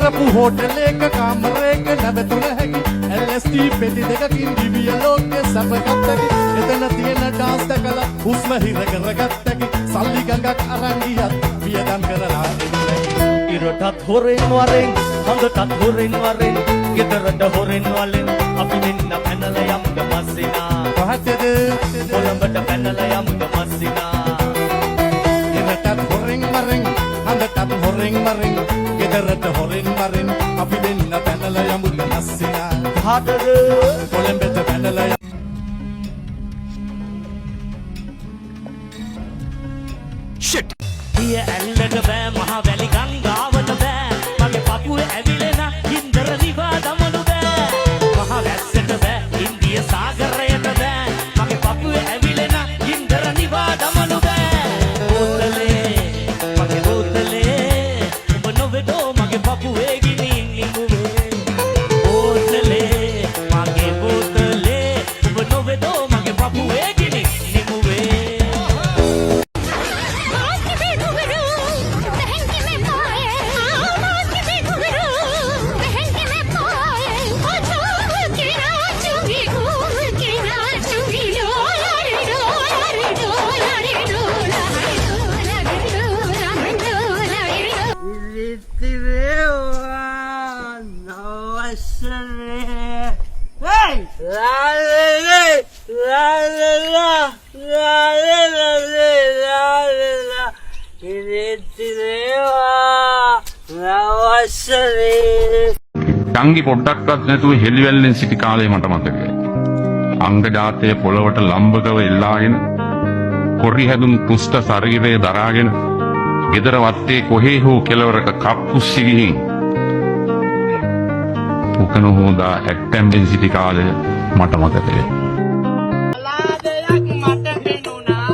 කරපු හෝටලයක කාමරයක නැවතුන හැකි LSD පෙති දෙකකින් දිවිය ලෝකෙ සැපගත්තකි එතන තියෙන ඩාන්ස් දැකලා හුස්ම හිර කරගත්තකි සල්ලි ගඟක් අරන් ගියත් වියදම් කරලා ඉරටත් හොරෙන් වරෙන් හඳටත් හොරෙන් වරෙන් ගෙදරට හොරෙන් වලෙන් අපි දෙන්න පැනලා යමුද මස්සිනා පහතද කොළඹට පැනලා යමුද මස්සිනා ඉරටත් හොරෙන් වරෙන් හඳටත් හොරෙන් වරෙන් ගෙදරට හොරෙන් වරෙන් අපි දෙන්න පැනලා යමුද මස්සිනා පහතද කොළඹට පැනලා shit දිය ඇල්ලට බෑ මහ වැලි ගංගාවට බෑ මගේ පපුවේ ඇවිලෙන ඉන්දර දිවා දමනු බෑ මහ වැස්සට බෑ ඉන්දිය සාගරයට බෑ මගේ පපුවේ ඇවිලෙන ඉන්දර දිවා දමනු බෑ බෝතලේ මගේ බෝතලේ ඔබ නොවේදෝ මගේ පපුවේ ගිනින් නිමුවේ බෝතලේ මගේ බෝතලේ ඔබ නොවේදෝ මගේ පපුවේ ගිනින් නිමුවේ ටංගි පොඩ්ඩක්වත් නැතුව හෙලිවැල්ලෙන් සිටි කාලේ මට මතකයි. අංග ජාතය පොළවට ලම්බකව එල්ලාගෙන කොරි හැදුම් පුෂ්ට ශරීරය දරාගෙන ගෙදර වත්තේ කොහේ හෝ කෙළවරක කප්පුස්සි ගිහින් පුකන හොදා ඇට්ටැම්බෙන් සිටි කාලය මට මතකයි. මට පෙනුණා